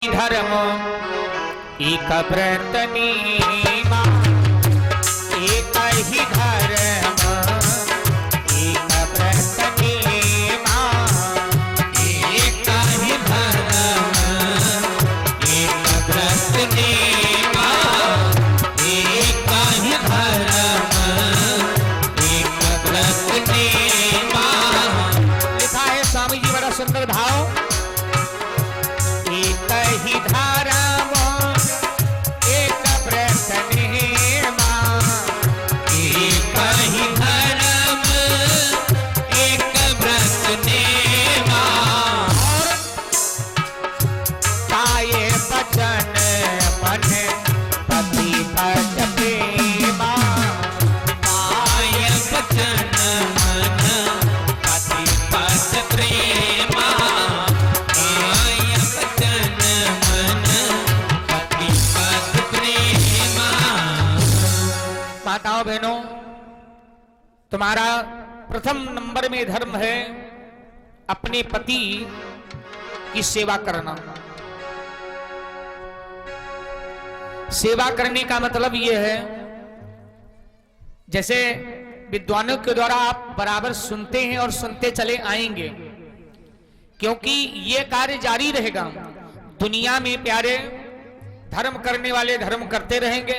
धर्म एक व्रत नीमा, एक ही धर्म एक व्रत नीमा, एक ही धर्म एक व्रत नीमा, एक ही धर्म एक व्रत नीमा। लिखा है स्वामी जी, बड़ा सुंदर भाव। एक ही धर्म एक व्रत नीमा, एक ही धर्म एक व्रत नीमा। पाए बचन मन पति पद प्रेमा, पाय वचन मन पति पद प्रेमा, पाय वचन मन पति पद प्रेमा। माताओं बहनों, तुम्हारा प्रथम नंबर में धर्म है अपने पति की सेवा करना। सेवा करने का मतलब यह है, जैसे विद्वानों के द्वारा आप बराबर सुनते हैं और सुनते चले आएंगे, क्योंकि ये कार्य जारी रहेगा। दुनिया में प्यारे, धर्म करने वाले धर्म करते रहेंगे,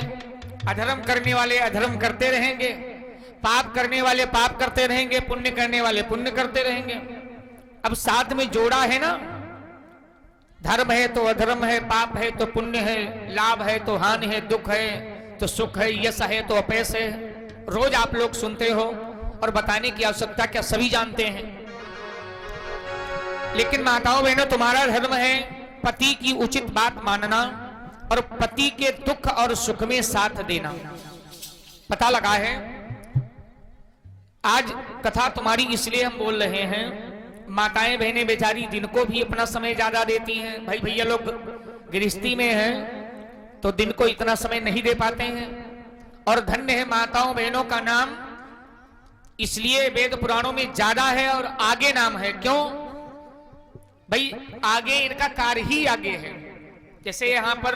अधर्म करने वाले अधर्म करते रहेंगे, पाप करने वाले पाप करते रहेंगे, पुण्य करने वाले पुण्य करते रहेंगे। अब साथ में जोड़ा है ना, धर्म है तो अधर्म है, पाप है तो पुण्य है, लाभ है तो हानि है, दुख है तो सुख है, यश है तो अपयश है। रोज आप लोग सुनते हो और बताने की आवश्यकता क्या, सभी जानते हैं। लेकिन माताओं बहनों, तुम्हारा धर्म है पति की उचित बात मानना और पति के दुख और सुख में साथ देना। पता लगा है, आज कथा तुम्हारी इसलिए हम बोल रहे हैं, माताएं बहनें बेचारी दिन को भी अपना समय ज्यादा देती हैं। भाई भैया लोग गृहस्थी में हैं तो दिन को इतना समय नहीं दे पाते हैं। और धन्य है माताओं बहनों का नाम इसलिए वेद पुराणों में ज्यादा है और आगे नाम है। क्यों भाई? आगे इनका कार्य ही आगे है। जैसे यहां पर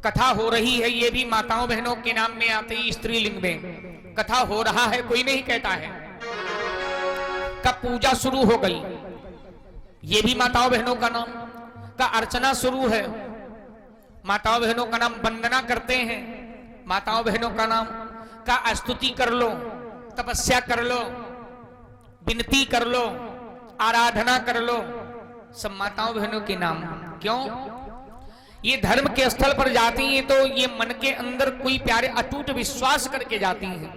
कथा हो रही है, ये भी माताओं बहनों के नाम में आते ही स्त्रीलिंग में कथा हो रहा है, कोई नहीं कहता है। कब पूजा शुरू हो गई, ये भी माताओं बहनों का नाम। का अर्चना शुरू है, माताओं बहनों का नाम। वंदना करते हैं, माताओं बहनों का नाम। का स्तुति कर लो, तपस्या कर लो, विनती कर लो, आराधना कर लो, सब माताओं बहनों के नाम। क्यों? ये धर्म के स्थल पर जाती हैं तो ये मन के अंदर कोई प्यारे अटूट विश्वास करके जाती हैं,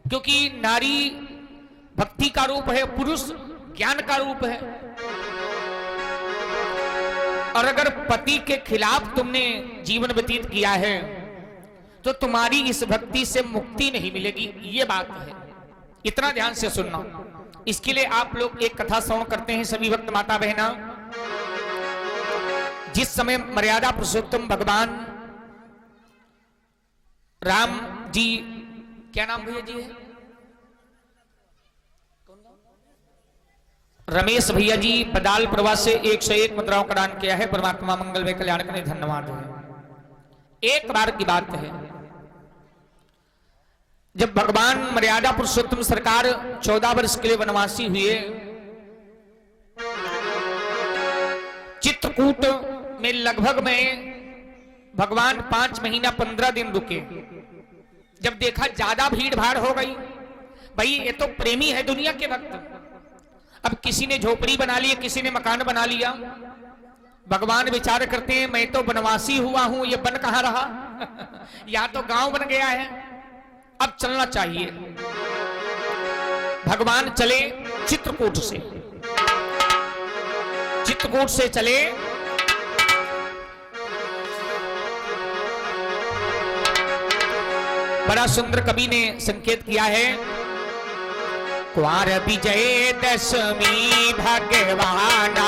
क्योंकि नारी भक्ति का रूप है, पुरुष ज्ञान का रूप है। और अगर पति के खिलाफ तुमने जीवन व्यतीत किया है तो तुम्हारी इस भक्ति से मुक्ति नहीं मिलेगी, ये बात है। इतना ध्यान से सुनना। इसके लिए आप लोग एक कथा श्रवण करते हैं सभी भक्त माता बहना। जिस समय मर्यादा पुरुषोत्तम भगवान राम जी, क्या नाम भैया जी है? रमेश भैया जी पदाल प्रवास से 101 मुद्राओं का दान किया है। परमात्मा मंगल में कल्याण करने धन्यवाद है। एक बार की बात है, जब भगवान मर्यादा पुरुषोत्तम सरकार 14 वर्ष के लिए वनवासी हुए, चित्रकूट में लगभग में भगवान 5 महीना 15 दिन रुके। जब देखा ज्यादा भीड़ भाड़ हो गई, भाई ये तो प्रेमी है दुनिया के भक्त। अब किसी ने झोपड़ी बना ली, किसी ने मकान बना लिया। भगवान विचार करते हैं, मैं तो वनवासी हुआ हूं, ये बन कहां रहा या तो गांव बन गया है, अब चलना चाहिए। भगवान चले चित्रकूट से, चित्रकूट से चले बड़ा सुंदर कवि ने संकेत किया है, क्वार विजय दशमी भगवाना,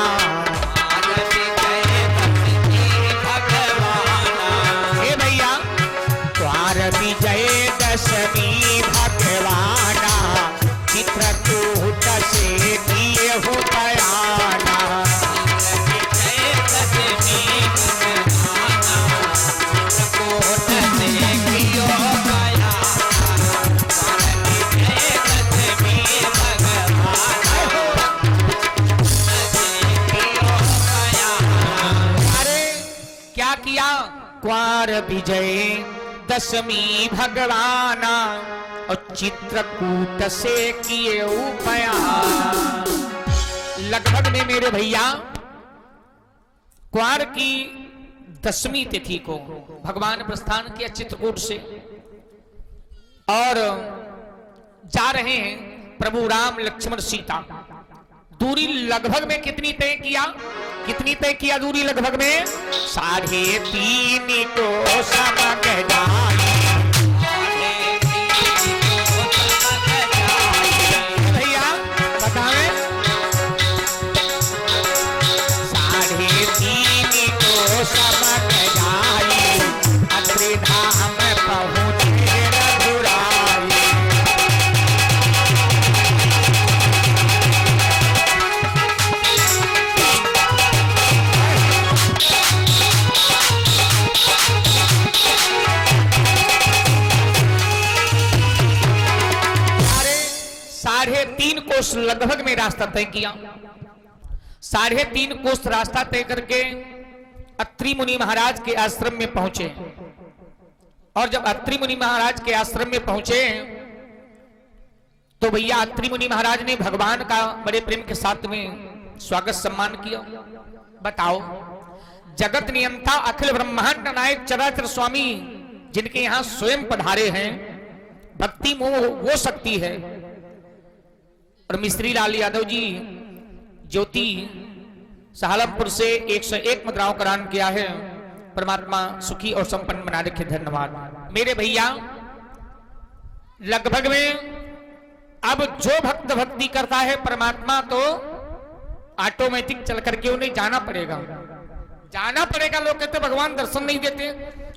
हे भैया क्वार विजय दशमी भगवाना, चित्रकूट से दिए हो बयाना। किया क्वार विजय दशमी भगवाना और चित्रकूट से किए उपया। लगभग में मेरे भैया क्वार की दशमी तिथि को भगवान प्रस्थान किया चित्रकूट से और जा रहे हैं प्रभु राम लक्ष्मण सीता। दूरी लगभग में कितनी तय किया दूरी लगभग में 3.5 को समग जाए। भैया बताएं 3.5 को समग जाए अत्रि धाम पहुँचे रघुराई। साढ़े 3 कोस लगभग में रास्ता तय किया। 3.5 कोस रास्ता तय करके अत्रि मुनि महाराज के आश्रम में पहुंचे और जब अत्रि मुनि महाराज के आश्रम में पहुंचे तो भैया अत्रि मुनि महाराज ने भगवान का बड़े प्रेम के साथ में स्वागत सम्मान किया। बताओ जगत नियंता अखिल ब्रह्मांड नायक चराचर स्वामी जिनके यहां स्वयं पधारे हैं, भक्ति मोह वो शक्ति है। और मिस्त्री लाल यादव जी ज्योति सहारनपुर से 101 मुद्राओं का दान किया है। परमात्मा सुखी और संपन्न बना रखे, धन्यवाद। मेरे भैया लगभग में अब जो भक्त भक्ति करता है परमात्मा तो ऑटोमेटिक चल करके उन्हें जाना पड़ेगा। लोग कहते भगवान दर्शन नहीं देते,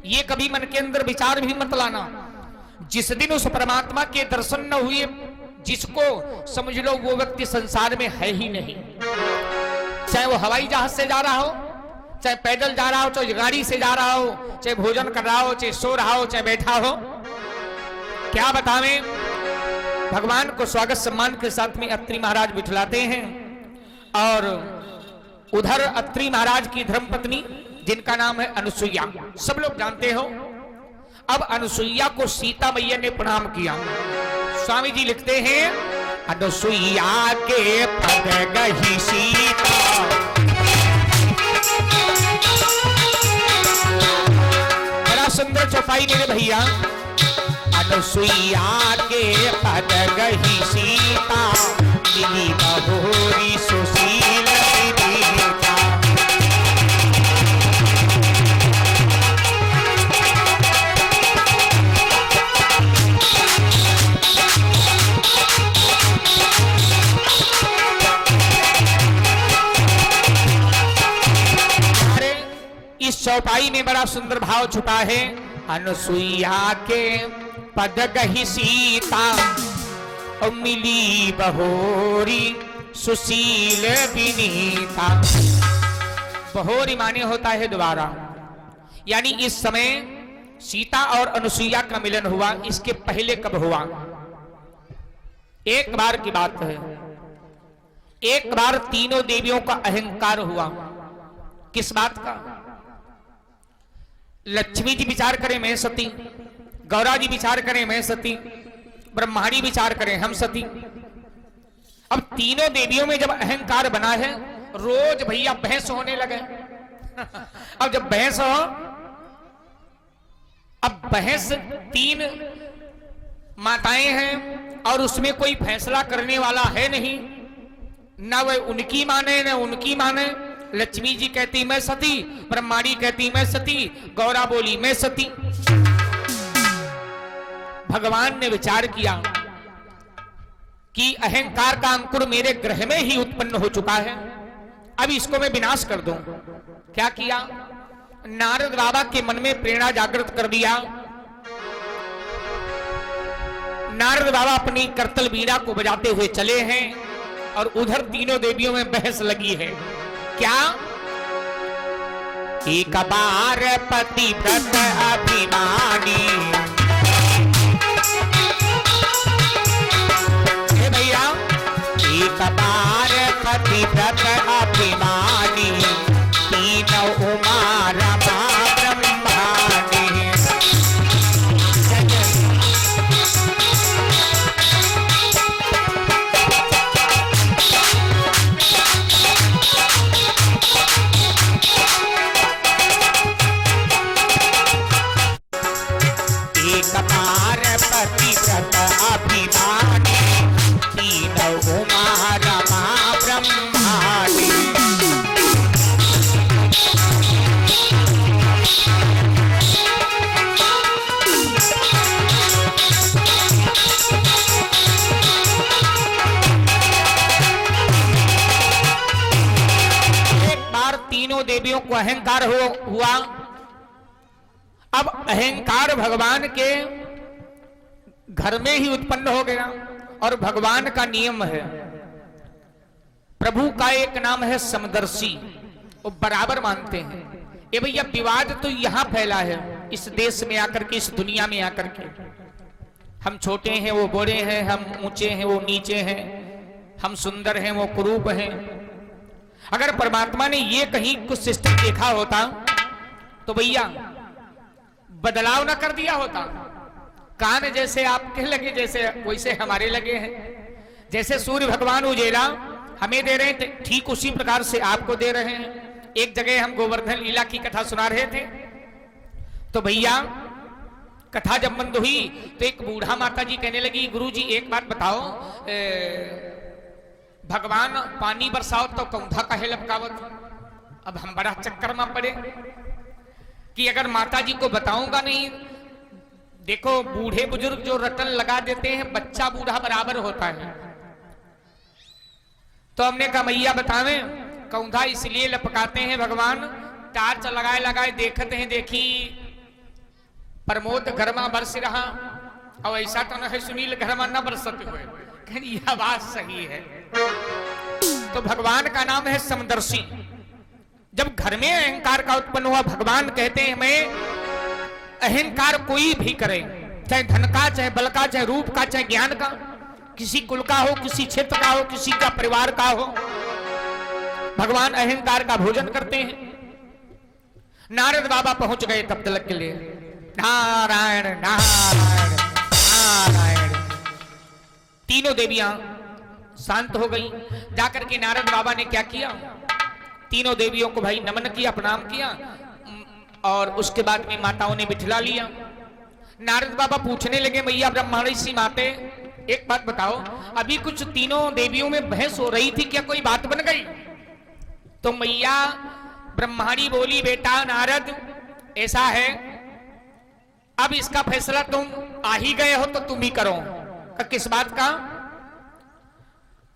ये कभी मन के अंदर विचार भी मत लाना। जिस दिन उस परमात्मा के दर्शन न हुए जिसको समझ लो वो व्यक्ति संसार में है ही नहीं। चाहे वो हवाई जहाज से जा रहा हो, चाहे पैदल जा रहा हो, चाहे गाड़ी से जा रहा हो, चाहे भोजन कर रहा हो, चाहे सो रहा हो, चाहे बैठा हो। क्या बतावें, भगवान को स्वागत सम्मान के साथ में अत्रि महाराज बिठलाते हैं और उधर अत्रि महाराज की धर्मपत्नी जिनका नाम है अनुसुईया, सब लोग जानते हो। अब अनुसुईया को सीता मैया ने प्रणाम किया। स्वामी जी लिखते हैं अनुसुईया के पद गही सीता, बड़ा सुंदर चौपाई मेरे भैया। अनुसुईया के पद गही सीता, मिली बहुरी सुशील विनीता। इस चौपाई में बड़ा सुंदर भाव छुपा है। अनुसुईया के पद गही सीता और मिली बहोरी सुशील विनीता। बहोरी माने होता है दोबारा, यानी इस समय सीता और अनुसुईया का मिलन हुआ। इसके पहले कब हुआ? एक बार की बात है। एक बार तीनों देवियों का अहंकार हुआ। किस बात का? लक्ष्मी जी विचार करें मैं सती, गौरा जी विचार करें मैं सती, ब्रह्माणी विचार करें हम सती। अब तीनों देवियों में जब अहंकार बना है, रोज भैया बहस होने लगे। अब जब बहस हो, अब बहस 3 माताएं हैं और उसमें कोई फैसला करने वाला है नहीं, ना वह उनकी माने न उनकी माने। लक्ष्मी जी कहती मैं सती, ब्रह्माणी कहती मैं सती, गौरा बोली मैं सती। भगवान ने विचार किया कि अहंकार का अंकुर मेरे ग्रह में ही उत्पन्न हो चुका है, अब इसको मैं विनाश कर दूं। क्या किया? नारद बाबा के मन में प्रेरणा जागृत कर दिया। नारद बाबा अपनी करतल बीड़ा को बजाते हुए चले हैं और उधर तीनों देवियों में बहस लगी है। क्या? एक बार पतिव्रत अभिमानी, भैया एक बार पतिव्रत अभिमानी, तीनों उमा रमा ब्रह्म को अहंकार हुआ। अब अहंकार भगवान के घर में ही उत्पन्न हो गया और भगवान का नियम है। प्रभु का एक नाम है समदर्शी, वो बराबर मानते हैं। ये भैया विवाद तो यहां फैला है, इस देश में आकर के, इस दुनिया में आकर के। हम छोटे हैं वो बड़े हैं, हम ऊंचे हैं वो नीचे हैं, हम सुंदर हैं वो कुरूप हैं। अगर परमात्मा ने ये कहीं कुछ सिस्टम देखा होता तो भैया बदलाव ना कर दिया होता। कान जैसे आपके लगे जैसे वैसे हमारे लगे हैं। जैसे सूर्य भगवान उजेला हमें दे रहे थे, ठीक उसी प्रकार से आपको दे रहे हैं। एक जगह हम गोवर्धन लीला की कथा सुना रहे थे, तो भैया कथा जब बंद हुई तो एक बूढ़ा माता जी कहने लगी, गुरुजी एक बात बताओ, भगवान पानी बरसाओ तो कौंधा काहे लपकावत। अब हम बड़ा चक्कर में पड़े कि अगर माता जी को बताऊंगा नहीं, देखो बूढ़े बुजुर्ग जो रटन लगा देते हैं, बच्चा बूढ़ा बराबर होता है। तो हमने कहा मैया बतावे, कौंधा इसलिए लपकाते हैं भगवान, टार्च लगाए लगाए देखते हैं, देखी प्रमोद घरमा बरस रहा और ऐसा तो न है सुनील घरमा न बरसते हुए। यह बात सही है। तो भगवान का नाम है समदर्शी। जब घर में अहंकार का उत्पन्न हुआ, भगवान कहते हैं हमें अहंकार कोई भी करे, चाहे धन का, चाहे बल का, चाहे रूप का, चाहे ज्ञान का, किसी कुल का हो, किसी क्षेत्र का हो, किसी का परिवार का हो, भगवान अहंकार का भोजन करते हैं। नारद बाबा पहुंच गए तब तलक के लिए, नारायण नारायण नारायण। तीनों देवियां शांत हो गई। जाकर के नारद बाबा ने क्या किया, तीनों देवियों को भाई नमन किया, प्रणाम किया, और उसके बाद में माताओं ने बिठला लिया। नारद बाबा पूछने लगे, मैया ब्रह्मर्षि माते एक बात बताओ, अभी कुछ तीनों देवियों में बहस हो रही थी, क्या कोई बात बन गई? तो मैया ब्रह्माणी बोली, बेटा नारद ऐसा है, अब इसका फैसला तुम आ ही गए हो तो तुम ही करो। किस बात का?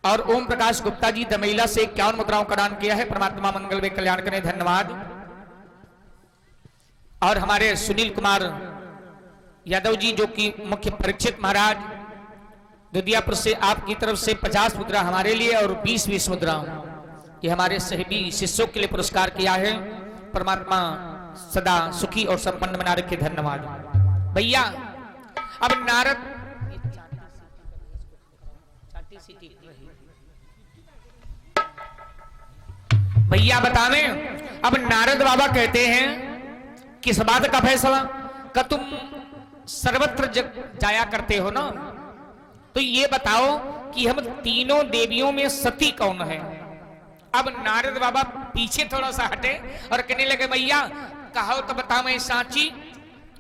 और ओम प्रकाश गुप्ता जी दमैला से 51 मुद्राओं का दान किया है। परमात्मा मंगल वे कल्याण करें, धन्यवाद। और हमारे सुनील कुमार यादव जी जो कि मुख्य परीक्षित महाराज दुधियापुर से, आपकी तरफ से 50 मुद्रा हमारे लिए और 20-20 मुद्रा ये हमारे सहबी शिष्यों के लिए पुरस्कार किया है। परमात्मा सदा सुखी और संपन्न बना रखे, धन्यवाद। भैया अब नारद भैया बतावे, अब नारद बाबा कहते हैं किस बात का फैसला? का तुम सर्वत्र जाया करते हो ना, तो ये बताओ कि हम तीनों देवियों में सती कौन है? अब नारद बाबा पीछे थोड़ा सा हटे और कहने लगे, भैया कहो तो बता मैं साची,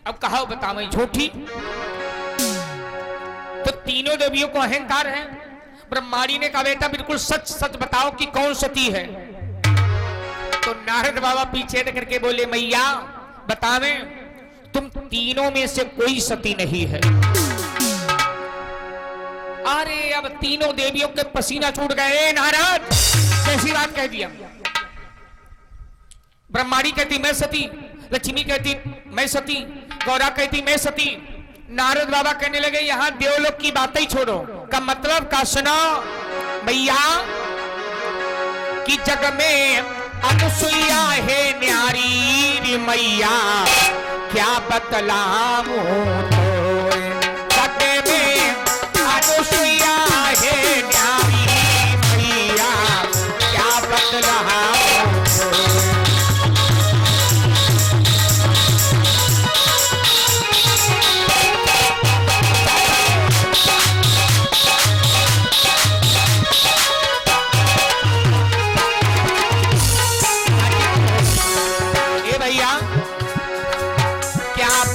अब कहो बता मैं झूठी। तो तीनों देवियों को अहंकार है। ब्रह्माणी ने कहा, बेटा बिल्कुल सच सच बताओ कि कौन सती है। तो नारद बाबा पीछे करके बोले, मैया बतावे, तुम तीनों में से कोई सती नहीं है। अरे अब तीनों देवियों के पसीना छूट गए। नारद कैसी बात कह दिया? ब्रह्माणी कहती मैं सती, लक्ष्मी कहती मैं सती, गौरा कहती मैं सती। नारद बाबा कहने लगे, यहां देवलोक की बातें ही छोड़ो, का मतलब का सुनो भैया कि जग में अनुसुईया है न्यारी मैया, क्या बतलाऊं तो जग में अनुसुईया है न्यारी मैया, क्या बतलाऊं तो।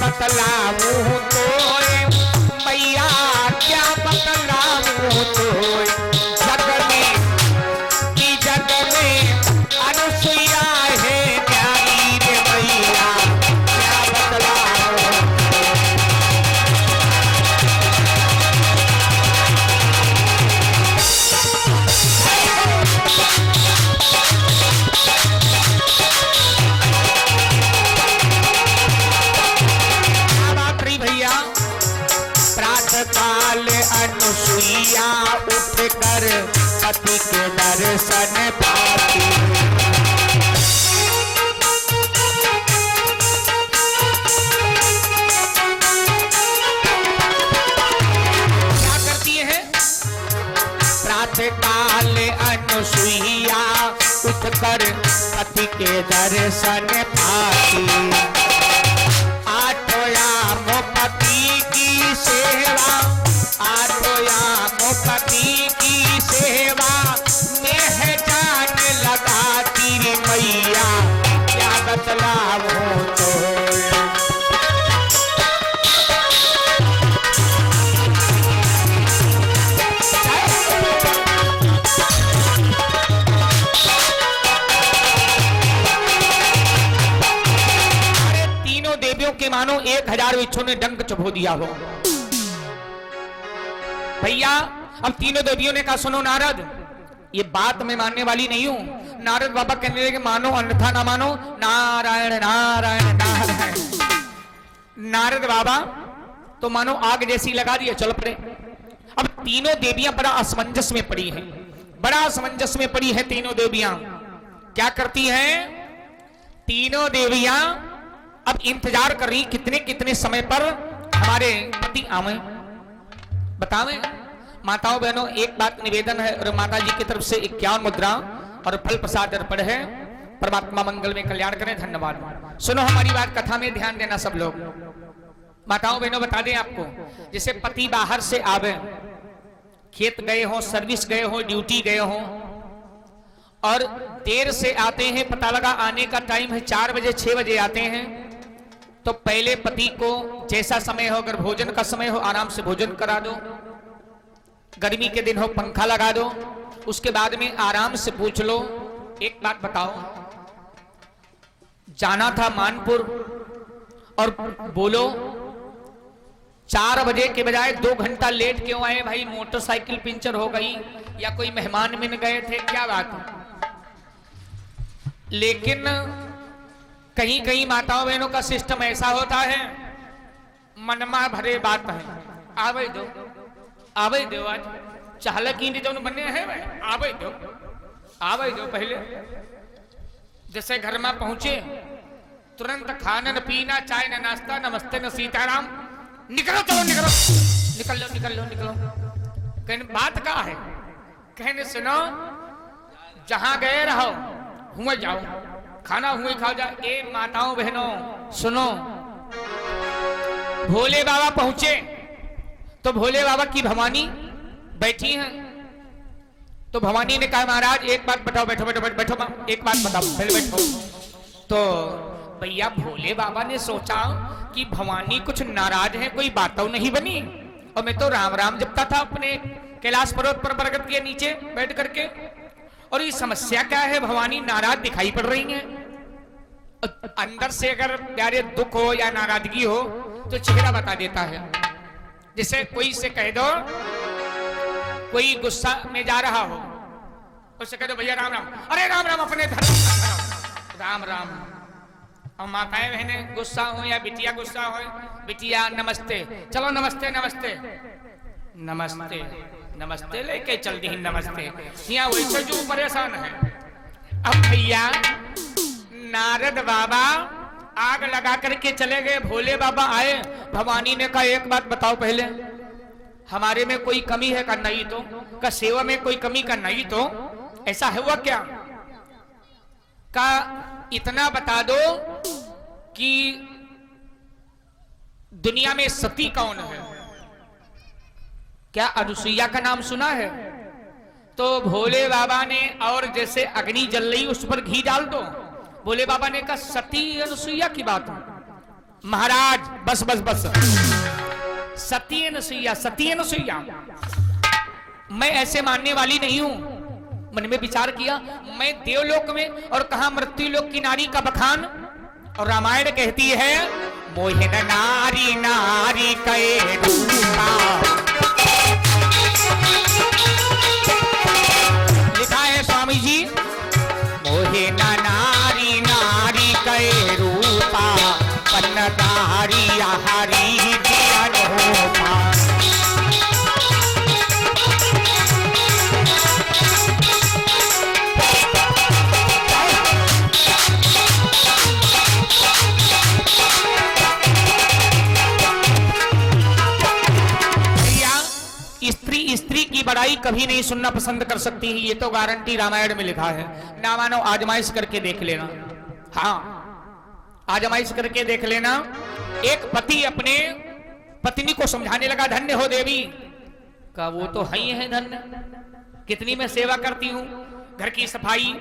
बतलाऊं तो मैया, क्या बतलाऊं तो जग में की जग में अनुसुईया है प्यारी रे मैया, क्या बतलाऊं। पति के दर्शन पाती। क्या करती है? प्रातः काल अनुसुईया उठकर पति के दर्शन पाती। आठों यामों पति की सेवा, आठों यामों पति की सेवा में है जान लगाती रे मैया, क्या बतलाऊं तो। के मानो 1000 बिच्छू ने डंक चबो दिया हो। भैया अब तीनों देवियों ने कहा सुनो नारद, ये बात मैं मानने वाली नहीं हूं। नारद बाबा कहने लगे मानो अन्यथा ना मानो, नारायण नारायण नारायण। नारद बाबा तो मानो आग जैसी लगा दिया, चल पड़े। अब तीनों देवियां बड़ा असमंजस में पड़ी हैं, बड़ा असमंजस में पड़ी है तीनों देवियां। क्या करती हैं? तीनों देवियां अब इंतजार कर रही कितने कितने समय पर हमारे पति आवे, बतावे। माताओं बहनों एक बात निवेदन है, और माता जी की तरफ से 51 मुद्रा और फल प्रसाद अर्पण है। परमात्मा मंगल में कल्याण करें। धन्यवाद। सुनो हमारी बात, कथा में ध्यान देना सब लोग। माताओं बहनों बता दें आपको, जैसे पति बाहर से आवे, खेत गए हो, सर्विस गए हो, ड्यूटी गए हो, और देर से आते हैं, पता लगा आने का टाइम है 4 बजे 6 बजे आते हैं, तो पहले पति को जैसा समय हो, अगर भोजन का समय हो आराम से भोजन करा दो, गर्मी के दिन हो पंखा लगा दो, उसके बाद में आराम से पूछ लो एक बात बताओ, जाना था मानपुर और बोलो 4 बजे के बजाय 2 घंटा लेट क्यों आए भाई? मोटरसाइकिल पंचर हो गई या कोई मेहमान मिल गए थे, क्या बात है? लेकिन कहीं कहीं माताओं बहनों का सिस्टम ऐसा होता है, मनमा भरे बात है, आवे दो आज चाहल की जो बने हैं आवे दो पहले। जैसे घर में पहुंचे तुरंत खाना न पीना, चाय न नाश्ता, नमस्ते न सीताराम, निकलो चलो निकलो। कहने बात का है? कहने सुनो, जहां गए रहो हुए जाओ, खाना हुए खाओ जाओ। ए माताओं बहनों सुनो, भोले बाबा पहुंचे तो भोले बाबा की भवानी बैठी हैं, तो भवानी ने कहा महाराज एक बात बताओ, बैठो एक बात बताओ, पहले बैठो। तो भैया भोले बाबा ने सोचा कि भवानी कुछ नाराज है, कोई बातों नहीं बनी, और मैं तो राम राम जपता था अपने कैलाश पर्वत पर बरगद के नीचे बैठ करके, और ये समस्या क्या है? भवानी नाराज दिखाई पड़ रही हैं। अंदर से अगर प्यारे दुख हो या नाराजगी हो तो चेहरा बता देता है। जैसे कोई से कह दो, कोई गुस्सा में जा रहा हो, उससे कह दो भैया राम राम, अरे राम राम अपने धर्म राम राम। और माताएं बहनें गुस्सा हो या बिटिया गुस्सा हो, बिटिया नमस्ते, चलो नमस्ते नमस्ते लेके चल दी नमस्ते। यहाँ वैसे जो परेशान है। अब भैया नारद बाबा आग लगा करके चले गए, भोले बाबा आए, भवानी ने कहा एक बात बताओ पहले, हमारे में कोई कमी है का? नहीं तो। का सेवा में कोई कमी का? नहीं तो। ऐसा हुआ क्या? का इतना बता दो कि दुनिया में सती कौन है? क्या अनुसुईया का नाम सुना है? तो भोले बाबा ने, और जैसे अग्नि जल रही उस पर घी डाल दो, भोले बाबा ने कहा सती अनुसुईया की बात है महाराज, बस सती अनुसुईया मैं ऐसे मानने वाली नहीं हूं। मन में विचार किया, मैं देवलोक में और कहा मृत्युलोक की नारी का बखान, और रामायण कहती है मोहिन नारी नारी कहे रूपा, लिखा है स्वामी जी, मोहिन नारी नारी कहे रूपा, पन्नदारी हरी दियन होपा। बड़ाई कभी नहीं सुनना पसंद कर सकती है, ये तो गारंटी रामायण में लिखा है। ना मानो आजमाइश करके देख लेना। हाँ, आजमाइश करके देख लेना। एक पति अपने पत्नी को समझाने लगा, धन्य हो देवी। का वो तो है ही है धन्य, कितनी मैं सेवा करती हूँ, घर की सफाई,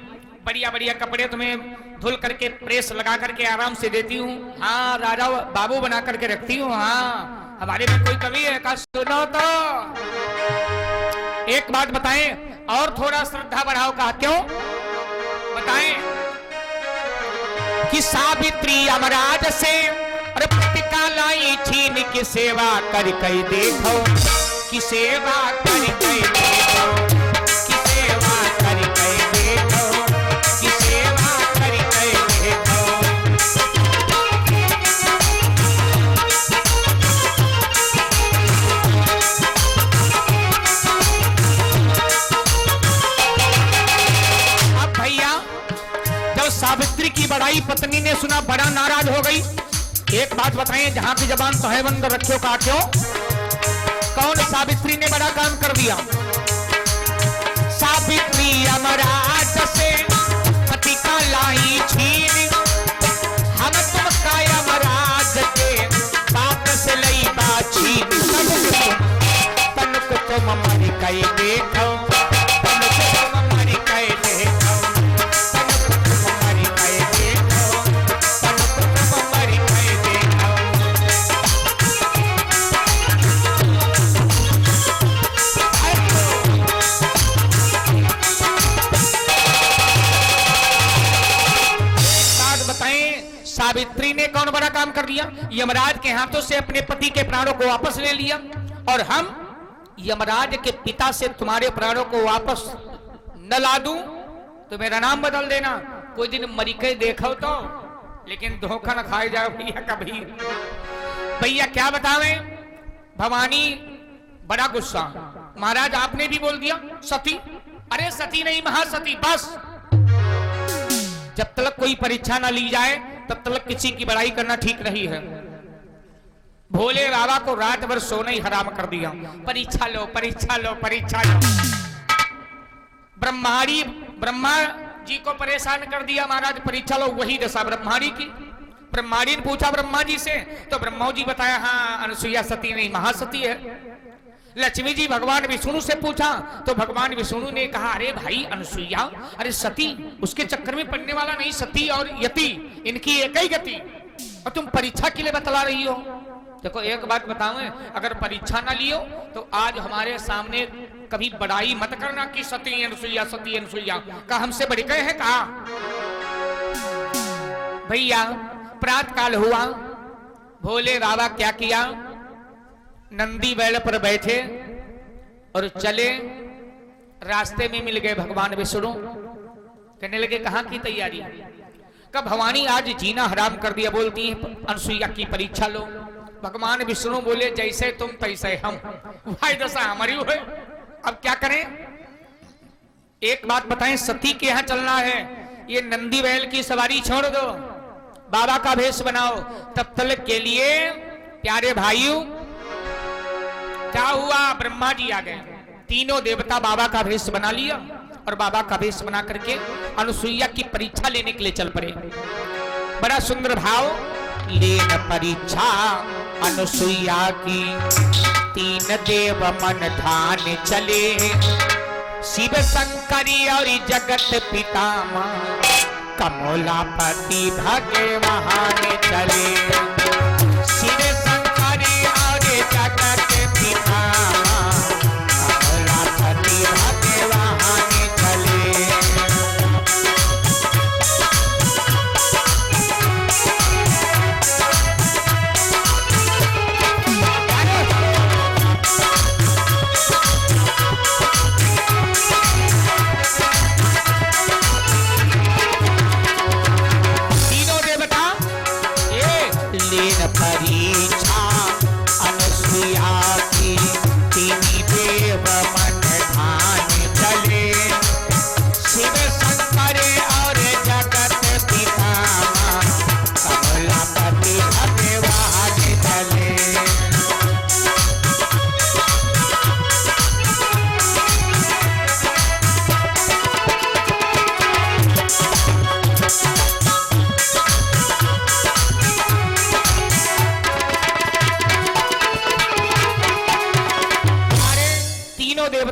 बढ़िया बढ़िया कपड़े तुम्हें धुल करके प्रेस लगा करके आराम से देती हूँ। हाँ, राजा बाबू बना करके रखती हूँ। हाँ, हमारे में कोई कमी है का? सुनो तो एक बात बताएं और थोड़ा श्रद्धा बढ़ाओ। कहा क्यों? बताएं कि सावित्री यमराज से अरे पत्रिका लाई छीन की सेवा कर कई देखो, कि सेवा कर कई देखो, कि सेवा कर कई देखो, कि सेवा कर कई देखो। अब भैया जब सावित्री की बड़ाई पत्नी ने सुना, बड़ा नाराज हो गई। एक बात बताएं, जहां की जबान तो है बंद रखियो। का क्यों? कौन सावित्री ने बड़ा काम कर दिया? सावित्री यमराज से पति का लाई छीन, हम तुम का यमराज के बात से लई बाछीन। तन को तुम मर कई देखो, तन को तुम मर कई देखो, तन को तुम मर कई देखो, तन को तुम मर कई देखो। सावित्री ने कौन बड़ा काम कर दिया? यमराज के हाथों से अपने पति के प्राणों को वापस ले लिया। और हम यमराज के पिता से तुम्हारे प्राणों को वापस न ला दूं तो मेरा नाम बदल देना। कोई दिन मरिके देखो तो, लेकिन धोखा न खाए जाओ भैया कभी। भैया क्या बतावे, भवानी बड़ा गुस्सा। महाराज आपने भी बोल दिया सती। अरे सती नहीं, महासती। बस जब तक कोई परीक्षा ना ली जाए तब तक किसी की बड़ाई करना ठीक नहीं है। भोले बाबा को रात भर सोना ही हराम कर दिया। परीक्षा लो, परीक्षा लो, परीक्षा लो। ब्रह्मा जी को परेशान कर दिया महाराज, परीक्षा लो। वही दशा ब्रह्माणी की। ब्रह्माणी ने पूछा ब्रह्मा जी से, तो ब्रह्मा जी बताया हाँ अनुसुईया सती नहीं, महासती है। लक्ष्मी जी भगवान विष्णु से पूछा तो भगवान विष्णु ने कहा अरे भाई अनुसुईया, अरे सती उसके चक्कर में पड़ने वाला नहीं, सती और यति इनकी एक ही गति, और तुम परीक्षा के लिए बतला रही हो। देखो एक बात बताऊं, अगर परीक्षा ना लियो तो आज हमारे सामने कभी बड़ाई मत करना कि सती अनुसुईया, सती अनुसुईया। का हमसे बढ़ गए हैं? कहा भैया प्रात काल हुआ, भोले बाबा क्या किया, नंदी बैल पर बैठे और चले। रास्ते में मिल गए भगवान विष्णु। कहने लगे कहां की तैयारी? कब भवानी आज जीना हराम कर दिया, बोलती है अनुसुईया की परीक्षा लो। भगवान विष्णु बोले जैसे तुम तैसे हम, भाई दशा हमारी हुए, अब क्या करें? एक बात बताएं, सती के यहां चलना है, ये नंदी बैल की सवारी छोड़ दो, बाबा का भेष बनाओ। तब तक के लिए प्यारे भाइयों क्या हुआ, ब्रह्मा जी आ गए। तीनों देवता बाबा का भेष बना लिया और बाबा का भेष बना करके अनुसुईया की परीक्षा लेने के लिए चल पड़े। बड़ा सुंदर भाव, लेन परीक्षा अनुसुईया की, तीन देव मन ठान चले, शिव शंकरी और जगत पितामह, कमलापति भगवान चले। शिव शंकरी और जगत पितामह, कमलापति भगवान चले।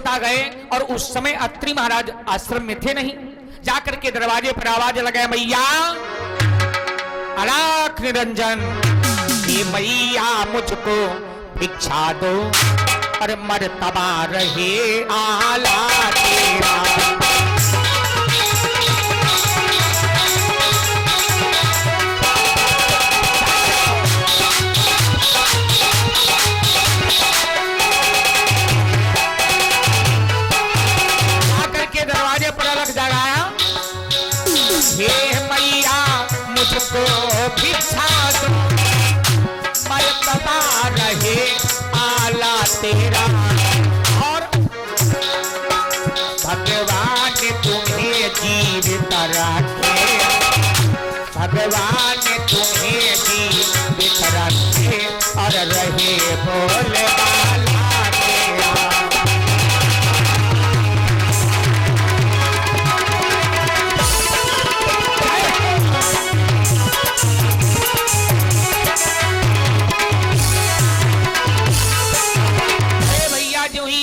देवता गए और उस समय अत्रि महाराज आश्रम में थे नहीं। जाकर के दरवाजे पर आवाज लगाए, मैया अलख निरंजन, ये मैया मुझको भिक्षा दो और मर्तबा रहे आला तेरा। दरवाजे पर अलग जगाया, हे मैया मुझको भिक्षा दो, मर्तबा रहे आला तेरा। और भगवान तुम्हें जीवित रखे, भगवान तुम्हें जीवित रखे और रहे बोले वाला तेरा।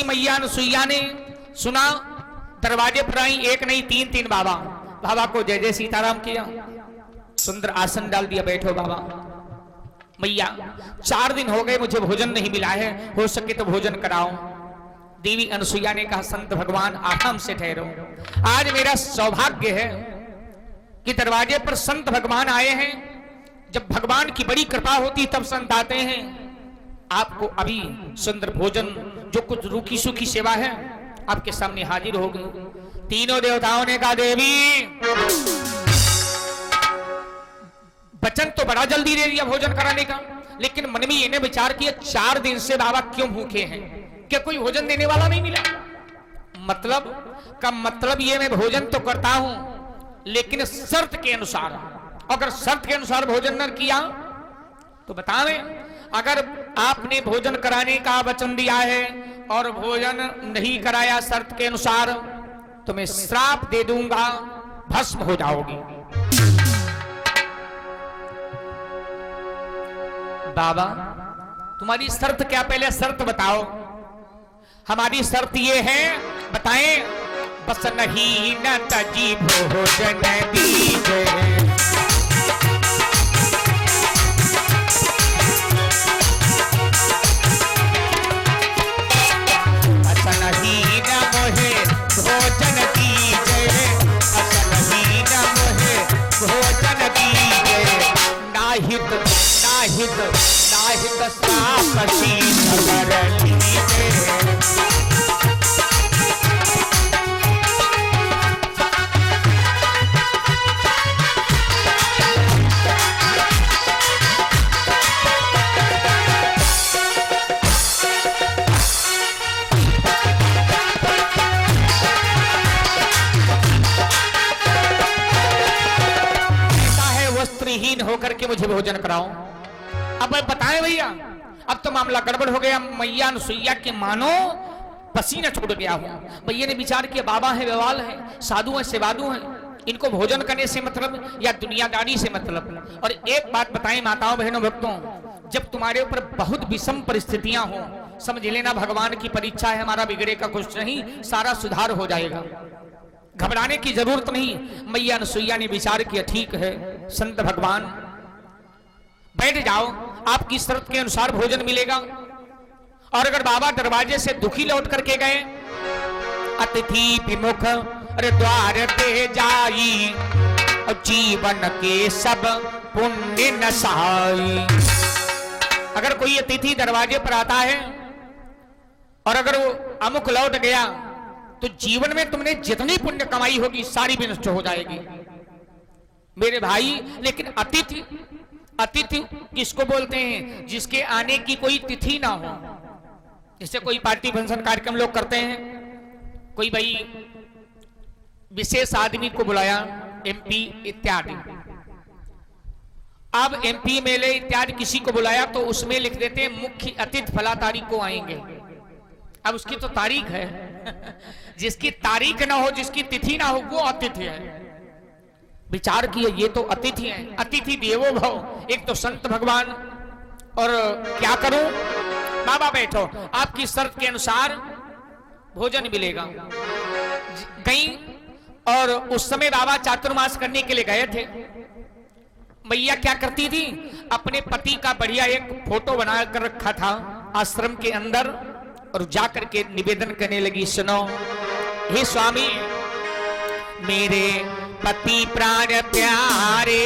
मैया अनुसुईया ने सुना, दरवाजे पर आई, एक नहीं तीन तीन बाबा। बाबा को जय जय सीताराम किया, सुंदर आसन डाल दिया, बैठो बाबा। मैया 4 दिन हो गए मुझे भोजन नहीं मिला है, हो सके तो भोजन कराओ। देवी अनुसुईया ने कहा, संत भगवान आराम से ठहरो, आज मेरा सौभाग्य है कि दरवाजे पर संत भगवान आए हैं। जब भगवान की बड़ी कृपा होती तब संत आते हैं। आपको अभी सुंदर भोजन, जो कुछ रूखी सूखी सेवा है, आपके सामने हाजिर हो गई। तीनों देवताओं ने कहा, देवी वचन तो बड़ा जल्दी दे दिया भोजन कराने का, लेकिन मन में इन्हें विचार किया 4 दिन से बाबा क्यों भूखे हैं, क्या कोई भोजन देने वाला नहीं मिला? मतलब ये मैं भोजन तो करता हूं, लेकिन शर्त के अनुसार। अगर शर्त के अनुसार भोजन न किया तो बतावें, अगर आपने भोजन कराने का वचन दिया है और भोजन नहीं कराया शर्त के अनुसार, तो मैं श्राप दे दूंगा, भस्म हो जाओगी। बाबा तुम्हारी शर्त क्या, पहले शर्त बताओ। हमारी शर्त ये है, बताएं। बस नहीं न तजी भोजन दीजिए, भोजन दीजिए, असल ही न मोहे भोजन दीजिए, नाहित नाहित नाहित श्राप शीघ्र कर लीजिए। वस्त्रहीन होकर के मुझे भोजन कराओ। अब बताएं भैया, अब तो मामला गड़बड़ हो गया। मैया अनुसुईया के मानो पसीना छूट गया हो। भैया ने विचार किया, बाबा है, व्यवाल है, साधु है, सेवादु है, इनको भोजन करने से मतलब या दुनियादारी से मतलब। और एक बात बताएं माताओं बहनों भक्तों, जब तुम्हारे ऊपर बहुत विषम परिस्थितियां हो, समझ लेना भगवान की परीक्षा है, हमारा बिगड़ेगा कुछ नहीं, सारा सुधार हो जाएगा, घबराने की जरूरत नहीं। मैया अनुसुईया ने विचार किया, ठीक है संत भगवान बैठ जाओ, आपकी शर्त के अनुसार भोजन मिलेगा। और अगर बाबा दरवाजे से दुखी लौट करके गए, अतिथि विमुख अरे द्वार पे जाई, और जीवन के सब पुण्य नसाई। अगर कोई अतिथि दरवाजे पर आता है और अगर वो अमुख लौट गया, तो जीवन में तुमने जितनी पुण्य कमाई होगी सारी भी नष्ट हो जाएगी मेरे भाई। लेकिन अतिथि, अतिथि किसको बोलते हैं? जिसके आने की कोई तिथि ना हो। जैसे कोई पार्टी फंक्शन कार्यक्रम लोग करते हैं, कोई भाई विशेष आदमी को बुलाया, एमपी इत्यादि। अब एमपी एमएलए इत्यादि किसी को बुलाया तो उसमें लिख देते हैं मुख्य अतिथि फला तारीख को आएंगे। अब उसकी तो तारीख है जिसकी तारीख ना हो, जिसकी तिथि ना हो, वो अतिथि है। विचार किए, ये तो अतिथि हैं, अतिथि देवो भव, एक तो संत भगवान। और क्या करूं? बाबा बैठो, आपकी शर्त के अनुसार भोजन मिलेगा। गई और उस समय बाबा चातुर्मास करने के लिए गए थे। मैया क्या करती थी, अपने पति का बढ़िया एक फोटो बना कर रखा था आश्रम के अंदर, और जाकर के निवेदन करने लगी, सुनो हे स्वामी, मेरे पति प्राण प्यारे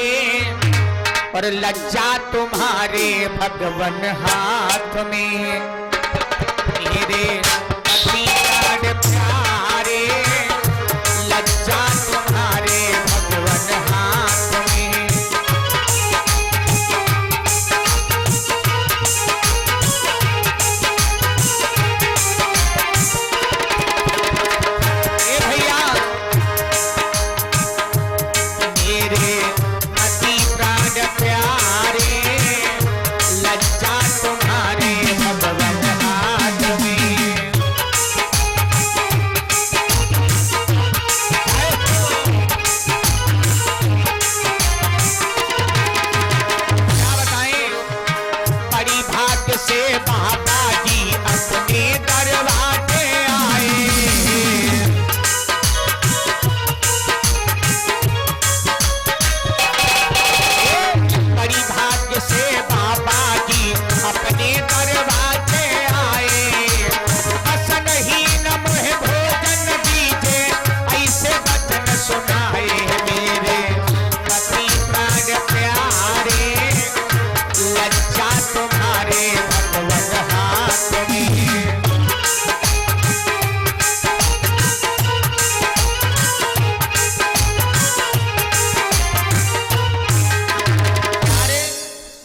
और लज्जा तुम्हारे भगवन हाथ में। मेरे पति प्राण प्यारे, लज्जा तुम्हारे भगवन हाथ में। ए भैया, मेरे पति प्राण प्यारे, लज्जा तुम्हारे भगवन हाथ में। क्या बताएं, बड़ी भाग्य से बाबा जी अपने दरवाजे आए। बड़ी भाग्य से बाबा जी अपने दरवाजे आए। असन ही न मुहे भोजन दीजे, ऐसे वचन सुनाए। मेरे पति प्राण प्यारे, लज्जा तुम्हारे भगवन हाथ में। अरे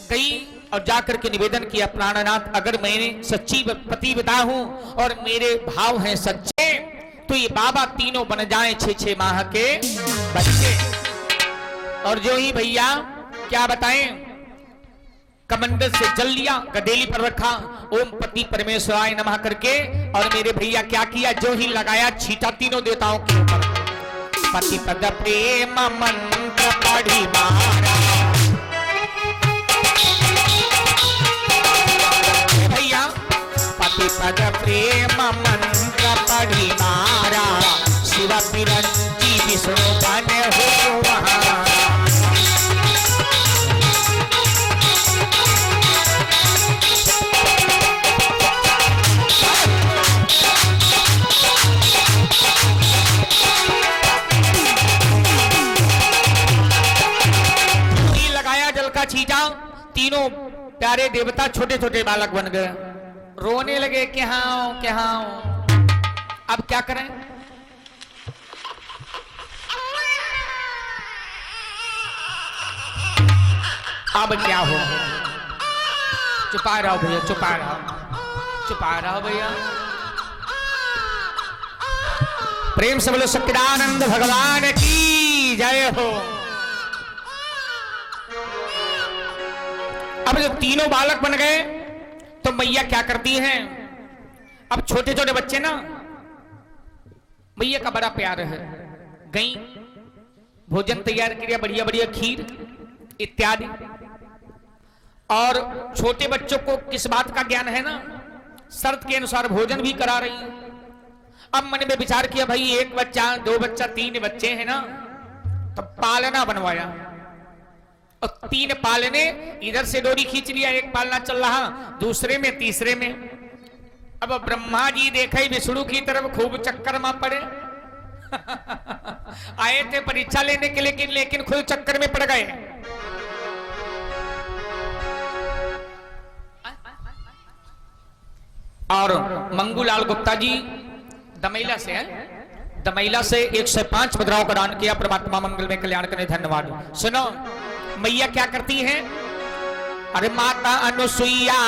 गई और जाकर के निवेदन किया, प्राणनाथ, अगर मैंने सच्ची पतिव्रता हूं और मेरे भाव हैं सच्चे, तो ये बाबा तीनों बन जाएं 6-6 माह के बच्चे। और जो ही भैया क्या बताएं, कमंडल से जल लिया, गदेली पर रखा, ओम पति परमेश्वराय नमः करके, और मेरे भैया क्या किया, जो ही लगाया छीटा तीनों देवताओं के ऊपर। पति पद प्रेम मंत्र पढ़ी मारा। भैया पति पद प्रेम मंत्र पढ़ी मारा, शिव पिरंजी विष्णु बन हो वहां। लगाया जल का छींटा, तीनों प्यारे देवता छोटे छोटे बालक बन गए, रोने लगे कि हाँ क्या हाँ। अब क्या करें, अब क्या हो, चुपा रहो भैया, चुपा रहो, चुपा रहो भैया। प्रेम से बोलो सच्चिदानंद भगवान की जय हो। अब जब तीनों बालक बन गए तो मैया क्या करती हैं, अब छोटे छोटे बच्चे ना, मैया का बड़ा प्यार है। गई भोजन तैयार किया, बढ़िया बढ़िया खीर इत्यादि, और छोटे बच्चों को किस बात का ज्ञान है ना, शर्त के अनुसार भोजन भी करा रही है। अब मन में विचार किया, भाई एक बच्चा, दो बच्चा, 3 बच्चे हैं ना, तो पालना बनवाया, और 3 पालने, इधर से डोरी खींच लिया, एक पालना चल रहा, दूसरे में, तीसरे में। अब ब्रह्मा जी देखे विष्णु की तरफ, खूब चक्कर में पड़े। आए थे परीक्षा लेने के लिए, लेकिन खुद चक्कर में पड़ गए। और मंगूलाल गुप्ता जी दमैला से है, दमैला से 105 मुद्राओं का दान किया, परमात्मा मंगल में कल्याण करने धन्यवाद। सुनो मैया क्या करती हैं, अरे माता अनुसुईया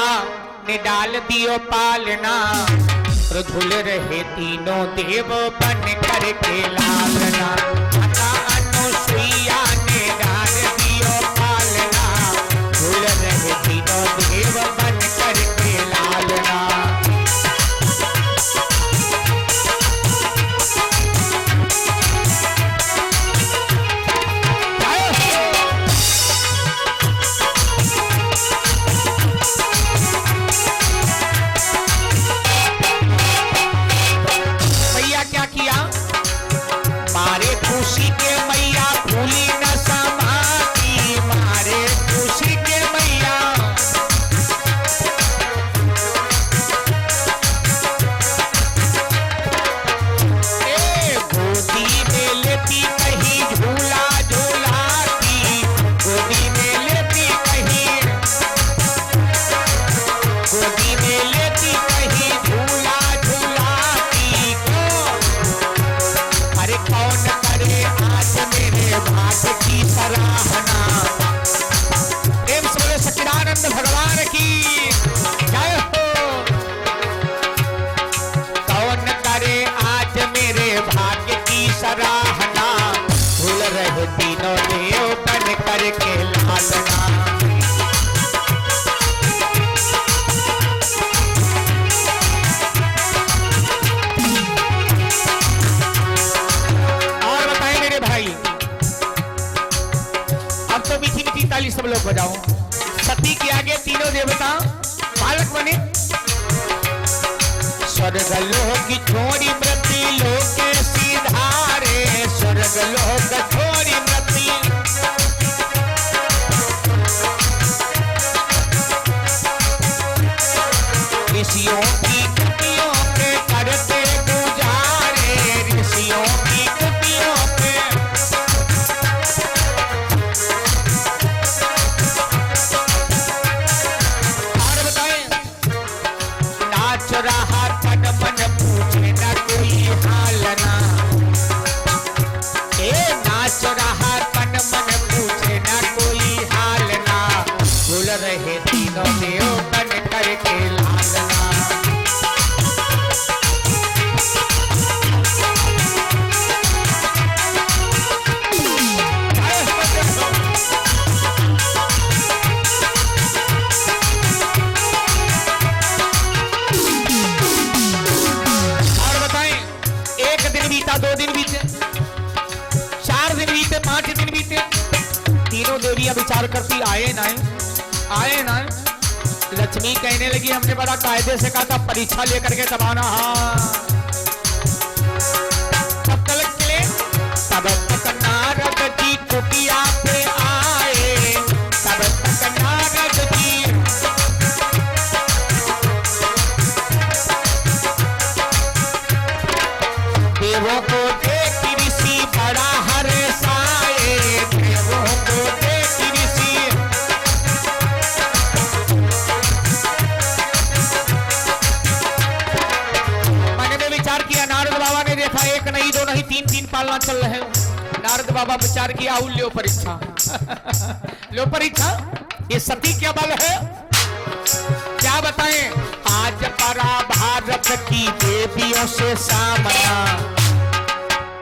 ने डाल दियो पालना, झूल रहे तीनों देव बन करके लालना। माता अनुसुईया ने डाल दियो पालना, झूल रहे तीनों देव बन करके लालना। बजाओ। सती के आगे तीनों देवता बालक बने। स्वर्ग लोक छोड़ी मृत्यु लोक सिधारे, स्वर्ग लोक छोड़ी मृत्यु। ऋषियों की कुटियों पे करते गुजारे, ऋषियों की कुटियों पे। और बताएं, नाच रहा तन मन पूछे न कोई हाल ना। नाच रहा तन मन पूछे न कोई हाल ना। भूल रहे तीनों देव बन करके लालना। और बताएं, एक दिन बीता, 2 दिन बीते, 4 दिन बीते, 5 दिन बीते। तीनों देवियां विचार करती आए ना आए ना। लक्ष्मी कहने लगी हमने बड़ा कायदे से कहा था परीक्षा लेकर के तब आना। हाँ तब तक चले, तब तक नारद जी कुटिया पे आए, तब तक नारद जी। देवों को देख ऋषि बड़ा हर्षाए, देवों को देख ऋषि। मैंने भी विचार किया, नारद बाबा ने देखा 1 नहीं 2 नहीं 3 पालना चल रहे हो। नारद बाबा विचार किया आउ लो परीक्षा। लो परीक्षा, ये सती क्या बल है क्या बताएं। आज परा भारत की देवियों से सामना,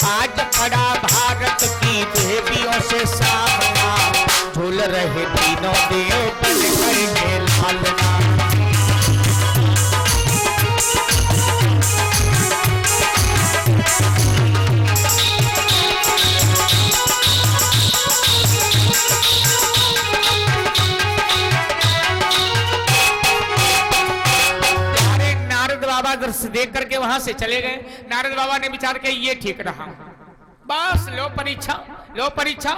आज पड़ा भारत की देवियों से सामना। झूल रहे तीनों देव बन करके लालना। दृश्य देख करके वहां से चले गए। नारद बाबा ने विचार किया ये ठीक रहा, बस लो परीक्षा, लो परीक्षा।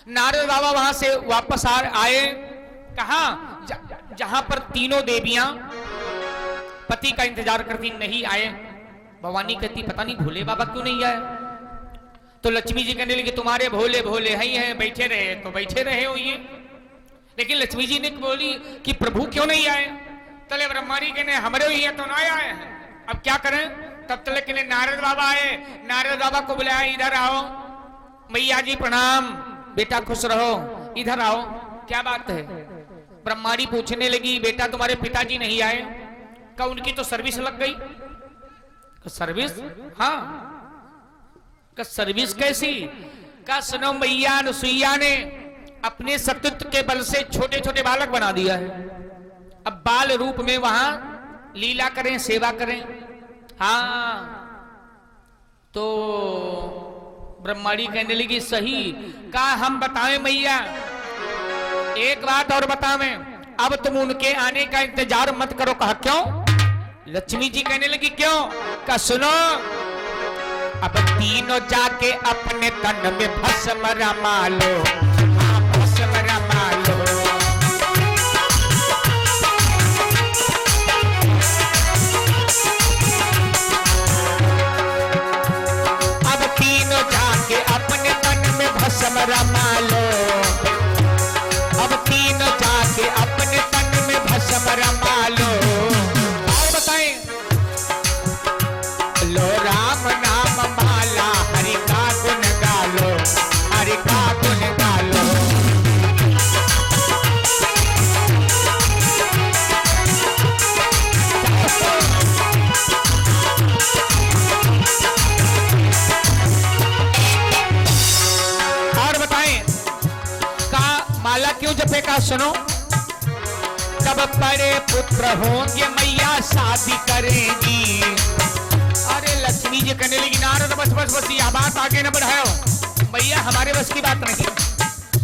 नारद बाबा वहां से वापस आए। कहा जहां पर तीनों देवियां पति का इंतजार करती नहीं आए। भवानी कहती पता नहीं भोले बाबा क्यों नहीं आए। तो लक्ष्मी जी कहने लगी तुम्हारे भोले भोले हैं, बैठे रहे तो बैठे रहे हो ये। लेकिन लक्ष्मी जी ने बोली कि प्रभु क्यों नहीं आए। तले ब्रह्मारी के ने हमारे ही तो ना आए हैं, अब क्या करें। तब तले के नारद बाबा आए। नारद बाबा को बुलाया इधर आओ। मैया जी प्रणाम, बेटा खुश रहो, इधर आओ। क्या बात है। ब्रह्मारी पूछने लगी बेटा तुम्हारे पिताजी नहीं आए। क्या उनकी तो सर्विस लग गई। सर्विस? हाँ। का सर्विस कैसी। का सुनो मैया अनुसुईया ने अपने सतीत्व के बल से छोटे छोटे बालक बना दिया है। अब बाल रूप में वहां लीला करें, सेवा करें। हाँ तो ब्रह्माणी कहने लगी सही का हम बताएं मैया। एक बात और बतावें, अब तुम उनके आने का इंतजार मत करो। कहा क्यों। लक्ष्मी जी कहने लगी क्यों। का सुनो अब तीनों जाके अपने तन में भस्म रमा लो। हाँ भस्म रमा लो। भस्म रमा लो। अब तीनों जाके अपने तन में भस्म रमा लो। और बताएं लो राम नाम माला, हरि का गुण गालो, हरि का गुण गालो। माला क्यों जपेगा सुनो। कब बड़े पुत्र होंगे मैया शादी करेंगी। अरे लक्ष्मी जी कहने लगी नारद बस बस बस, यह बात आगे न बढ़ाओ मैया, हमारे बस की बात नहीं।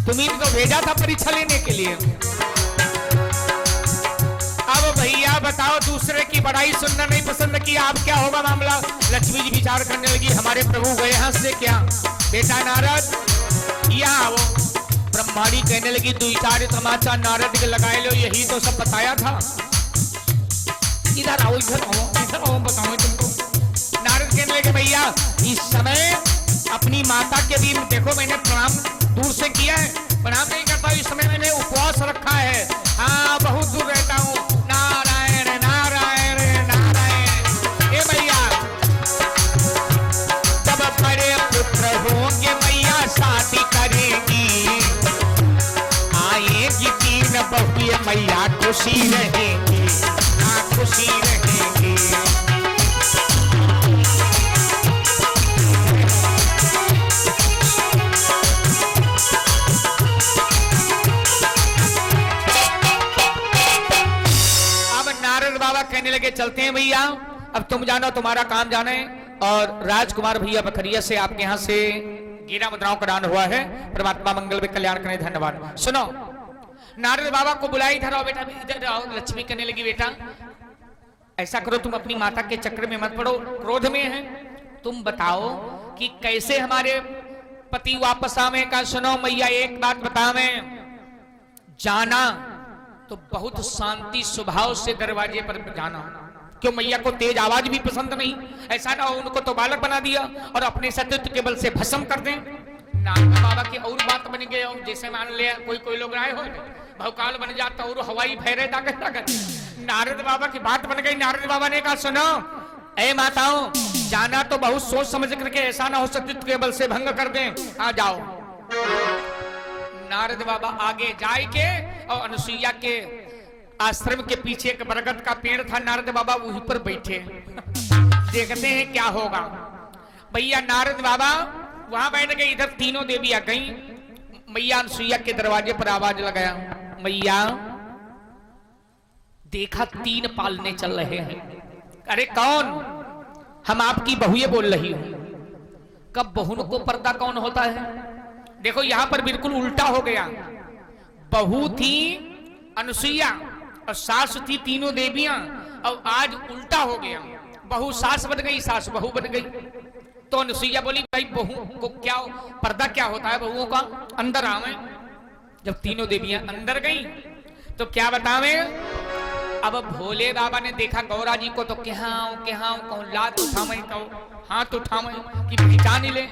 तुम्ही तो भेजा था परीक्षा लेने के लिए। अब भैया बताओ, दूसरे की बड़ाई सुनना नहीं पसंद किया, अब क्या होगा मामला। लक्ष्मी जी विचार करने लगी, हमारे प्रभु गए यहाँ से क्या। बेटा नारद यहाँ आओ। ब्रह्माणी कहने लगी, दो चार तमाचा नारद के लगाए लो, यही तो सब बताया था। इधर आओ, इधर आओ, इधर आओ, बताओ तुमको। नारद कहने लगे, भैया इस समय अपनी माता के भी देखो, मैंने प्रणाम दूर से किया है, प्रणाम नहीं करता, इस समय मैंने उपवास रखा है। हाँ, बहुत दूर रहता हूँ। नारायण नारायण नारायण। ए भैया, जब बड़े पुत्र होंगे मैया शादी करेगी, आएगी तीन बहुएं मैया खुशी रहेगी, हाँ खुशी रहेगी। कहने लगे, चलते हैं भैया, अब तुम जानो, तुम्हारा काम जाने। और राजकुमार भैया बखरिया से आपके यहाँ से गिरा मुद्राओं का दान हुआ है, परमात्मा मंगल में कल्याण करें, धन्यवाद। सुनो, नारद बाबा को बुलाई, इधर आओ बेटा, इधर आओ। लक्ष्मी कहने लगी, बेटा ऐसा करो, तुम अपनी माता के चक्र में मत पड़ो, क्रोध में है, तुम बताओ कि कैसे हमारे पति वापस आवे का। सुनो मैया, एक बात बतावे, जाना तो बहुत शांति स्वभाव से दरवाजे पर जाना। क्यों, मैया को तेज आवाज भी पसंद नहीं, ऐसा ना हो उनको तो बालक बना दिया और अपने सतीत्व के बल से भस्म कर दें। नारद बाबा की और बात बन गई, जैसे मान लिया कोई लोग आए हो, भवकाल बन जाता और हवाई फहरे ताकत। नारद बाबा की बात बन गई। नारद बाबा ने कहा, सुनो ए माताओं, जाना तो बहुत सोच समझ करके, ऐसा ना हो सतीत्व के बल से भंग कर दें, आ जाओ। नारद बाबा आगे जाए के और अनुसुईया के आश्रम के पीछे एक बरगद का पेड़ था, नारद बाबा वहीं पर बैठे, देखते हैं क्या होगा। भैया नारद बाबा वहां बैठ गए, इधर तीनों देवी आ गई। मैया अनुसुईया के दरवाजे पर आवाज लगाया, मैया देखा तीन पालने चल रहे हैं। अरे कौन? हम आपकी बहुएं बोल रही हूं। कब बहुन को पर्दा कौन होता है? देखो यहां पर बिल्कुल उल्टा हो गया। बहू थी अनुसुईया और सास थी तीनों देवियां, और आज उल्टा हो गया, बहू सास बन गई, सास बहू बन गई। तो अनुसुईया बोली, भाई बहू को क्या पर्दा क्या होता है बहुओं का, अंदर आवे। जब तीनों देवियां अंदर गई तो क्या बतावे, अब भोले बाबा ने देखा गौरा जी को, तो क्या कहूं लात उठावे, कहो हाथ उठावे कि पहचान ही ले।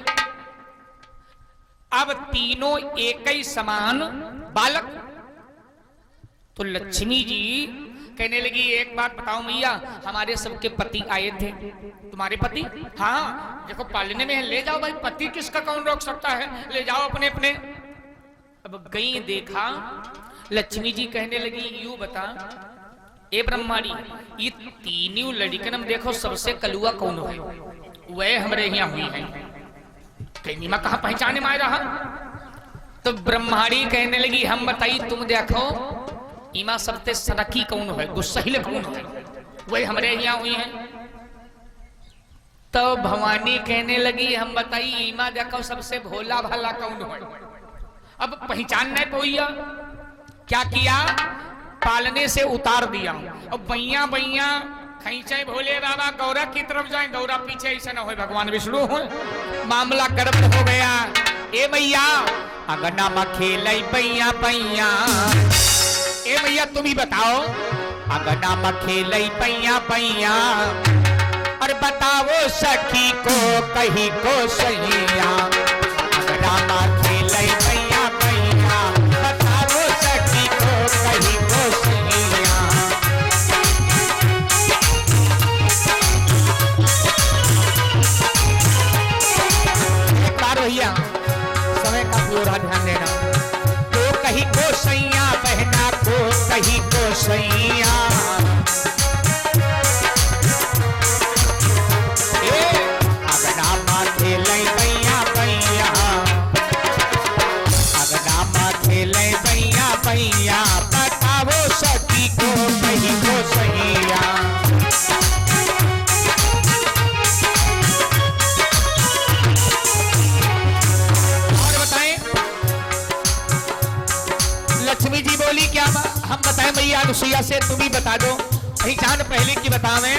अब तीनों एक ही समान बालक। तो लक्ष्मी जी कहने लगी, एक बात बताओ मैया, हमारे सबके पति आए थे। तुम्हारे पति? हाँ, देखो पालने में है, ले जाओ भाई, पति किसका कौन रोक सकता है, ले जाओ अपने अपने। अब गई देखा, लक्ष्मी जी कहने लगी, यूं बता ए ब्रह्माणी, ये तीनों लड़कियां में देखो सबसे कलुआ कौन है? वह हमारे यहाँ हुई है। कहनी मां कहा पहचाने में आ रहा। तो ब्रह्माणी कहने लगी, हम बताई तुम देखो इमा सबसे सनकी कौन है, गुस्सैल कौन है? वही हमारे यहाँ हुई है। तो भवानी कहने लगी, हम बताई इमा देखो सबसे भोला भाला कौन है? अब पहचान नहीं पोइया, क्या किया, पालने से उतार दिया। अब बैया बैया खींचे भोले बाबा गौरा की तरफ जाए, गौरा पीछे, ऐसा ना हो भगवान विष्णु हो। मामला गड़बड़ हो गया। ए मैया अगना में खेल बैया बैया, ए मैया तुम ही बताओ, अगना में खेल बैया बैया, और बताओ सखी को कहीं को सैया। अगना में खेल बैया बैया, बताओ सखी को कहीं को सैया। भैया समय का पूरा ध्यान देना। तो कहीं को सैया बहना को कहीं को सैया, अगना माथे लई बैया बैया, अगना माथे लई बैया बैया, बताओ सखी को कहीं को सैया। हम बताएं मैया अनुसुईया से, तुम ही बता दो पहचान पहले की बतावे।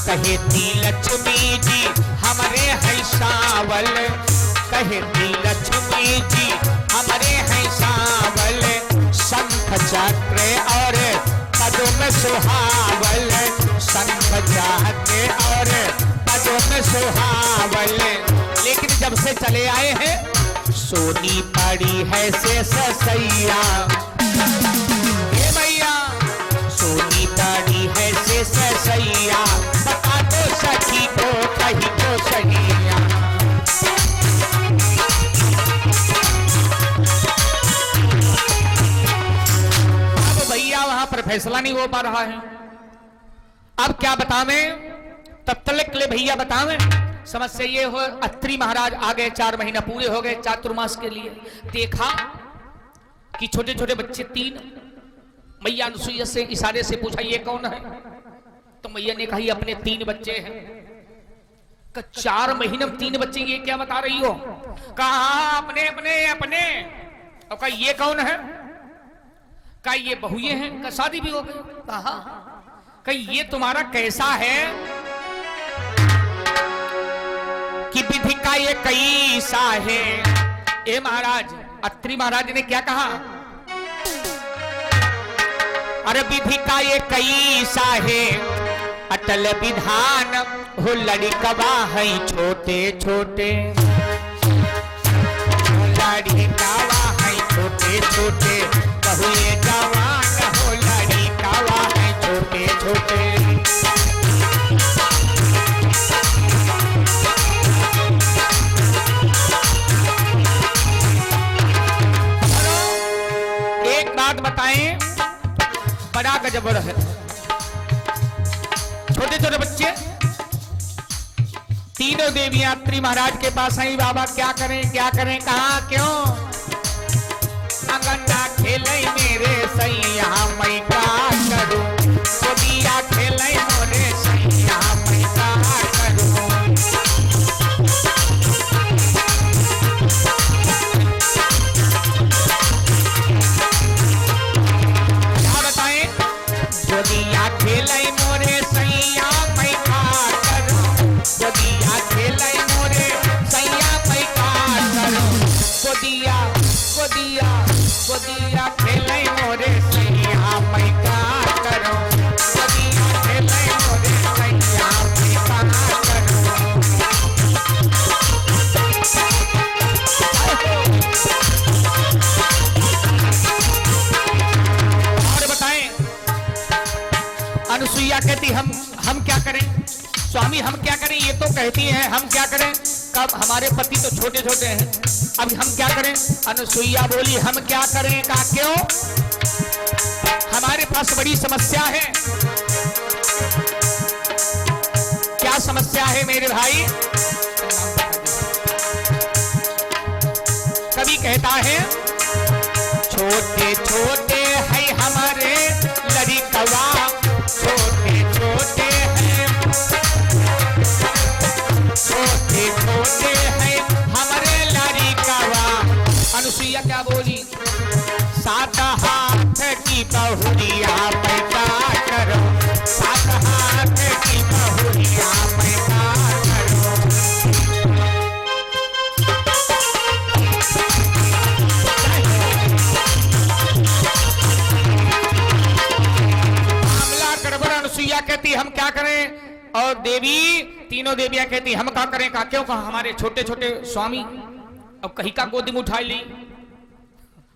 कहती लक्ष्मी जी हमारे हैं सावल, कहती लक्ष्मी जी हमारे हैं सावल, शंख चक्र और पदों में सुहावल, शंख चक्र और पदों में सुहावल। लेकिन जब से चले आए हैं सोनी पड़ी है से ससैया, हे मैया सोनी पड़ी है से ससैया, बता दो सखी को कहीं तो सहिया। अब भैया वहां पर फैसला नहीं हो पा रहा है, अब क्या बतावें? तब तक ले भैया बतावें। समस्या ये हो, अत्रि महाराज आ गए, 4 महीना पूरे हो गए चातुर्मास के लिए। देखा कि छोटे छोटे बच्चे 3, मैया अनुसुईया से इशारे से पूछा ये कौन है? तो मैया ने कहा ये अपने 3 बच्चे हैं। 4 महीने में 3 बच्चे, ये क्या बता रही हो? कहा अपने अपने अपने। और कहा ये कौन है? कहा ये बहुए हैं, कहा शादी भी हो गई। कहा ये तुम्हारा कैसा है कि विधि का ये कैसा है? ए महाराज, अत्रि महाराज ने क्या कहा? अरे विधि का ये कैसा है, अटल विधान हो लड़कवा है छोटे छोटे, लड़कवा है छोटे छोटे, बहुए जवान हो लड़कवा है छोटे छोटे। एक बात बताएं, बड़ा गजब है। छोटे छोटे बच्चे, तीनों देवियां अत्रि महाराज के पास आई, बाबा क्या करें क्या करें? कहा क्यों? अंगना खेले मेरे सैया मैं का करूं, गोदिया खेले मोरे सैया मैं का करूं। क्या बताएं? गोदिया खेले मोरे सैया मैं का करूं, गोदिया खेले मोरे सैया मैं का करूं, गोदिया गोदिया गोदिया खेले मोरे सैया मैं का करूं, गोदिया खेले मोरे सैया मैं का करूं। और बताएं, अनुसुईया कहती हम क्या करें स्वामी, हम क्या करें? ये तो कहती हैं हम क्या करें, कब हमारे पति तो छोटे छोटे हैं, अब हम क्या करें? अनुसुईया बोली हम क्या करें? कहा क्यों? हमारे पास बड़ी समस्या है। क्या समस्या है मेरे भाई? कभी कहता है छोटे छोटे है हमारे लड़कवा, छोटे छोटे हैं, छोटे छोटे हैं हमारे लड़कवा। अनुसुईया क्या बोली? 7 हाथ की बहुरिया मैं क्या करूं, 7 हाथ की बहुरिया मैं क्या करूं। मामला गड़बड़। अनुसुईया कहती हम क्या करें? और देवी, तीनों देवियां कहती हम क्या करें? कहा क्यों? कहा हमारे छोटे छोटे स्वामी अब कहीं का गोदी में उठा ली,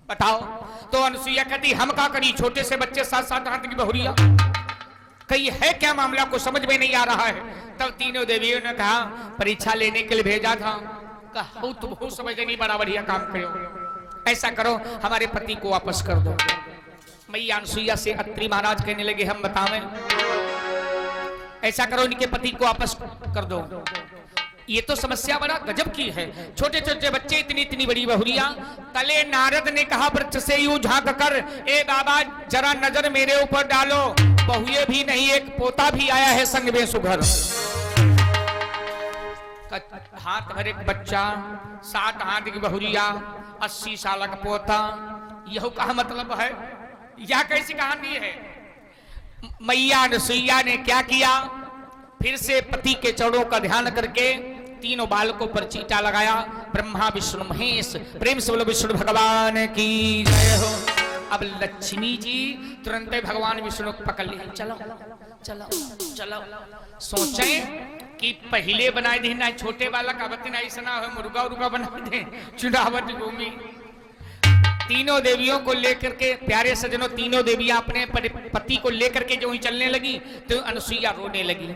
बताओ। तो अनुसुईया कहती हम क्या करी? छोटे से बच्चे 7-7 हाथ की बहुरिया, कहीं है क्या मामला? को समझ में नहीं आ रहा है। तब तीनों देवियों ने कहा परीक्षा लेने के लिए भेजा था। कहा तुम हो समझ नहीं, बड़ा बढ़िया काम करो, ऐसा करो हमारे पति को वापस कर दो। मैया अनुसुईया से अत्रि महाराज कहने लगे हम बतावें, ऐसा करो इनके पति को वापस कर दो। ये तो समस्या बड़ा गजब की है, छोटे छोटे बच्चे, इतनी इतनी बड़ी बहुरिया। तले नारद ने कहा वृक्ष से यूं झांक कर, ए बाबा जरा नजर मेरे ऊपर डालो, बहुए भी नहीं एक पोता भी आया है संग में सुघर। हाथ भर एक बच्चा, 7 हाथ की बहुरिया, 80 साल का पोता, यह का मतलब है? यह कैसी कहानी है? मैया अनुसुईया ने क्या किया, फिर से पति के चरणों का ध्यान करके तीनों बालकों पर चीटा लगाया। ब्रह्मा विष्णु महेश, प्रेम से बोलो विष्णु भगवान की जय हो। अब लक्ष्मी जी तुरंत भगवान विष्णु को पकड़ लिए, चलो चलो चलो। सोचे कि पहले बनाए दे ना छोटे वाला का बतन ऐसा ना हो, मुर्गा उर्गा बना दे चुनावट भूमि। तीनों देवियों को लेकर के प्यारे सजनों, तीनों देवियां अपने पति को लेकर के जो ही चलने लगी तो अनुसुईया रोने लगी।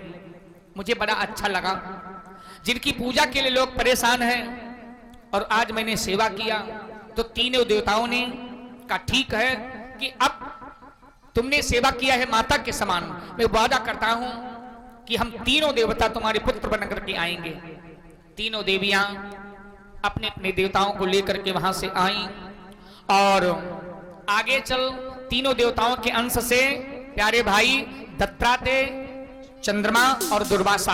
मुझे बड़ा अच्छा लगा, जिनकी पूजा के लिए लोग परेशान हैं और आज मैंने सेवा किया तो तीनों देवताओं ने कहा ठीक है कि अब तुमने सेवा किया है माता के समान, मैं वादा करता हूं कि हम तीनों देवता तुम्हारे पुत्र बनकर के आएंगे। तीनों देवियां अपने अपने देवताओं को लेकर के वहां से आईं और आगे चल तीनों देवताओं के अंश से प्यारे भाई दत्तात्रेय, चंद्रमा और दुर्वासा,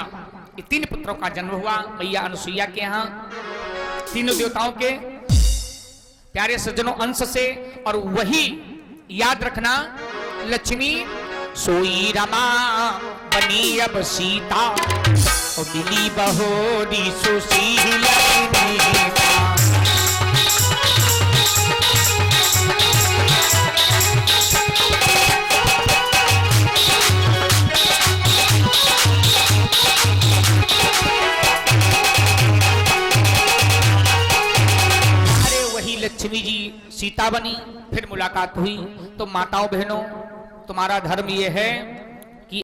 ये तीन पुत्रों का जन्म हुआ मैया अनुसुईया के यहाँ। तीनों देवताओं के प्यारे सज्जनों अंश से, और वही याद रखना लक्ष्मी सोई रमा बनी अब सीता और मिली बहोरी सुशीला। लक्ष्मी जी सीता बनी, फिर मुलाकात हुई। तो माताओं बहनों, तुम्हारा धर्म ये है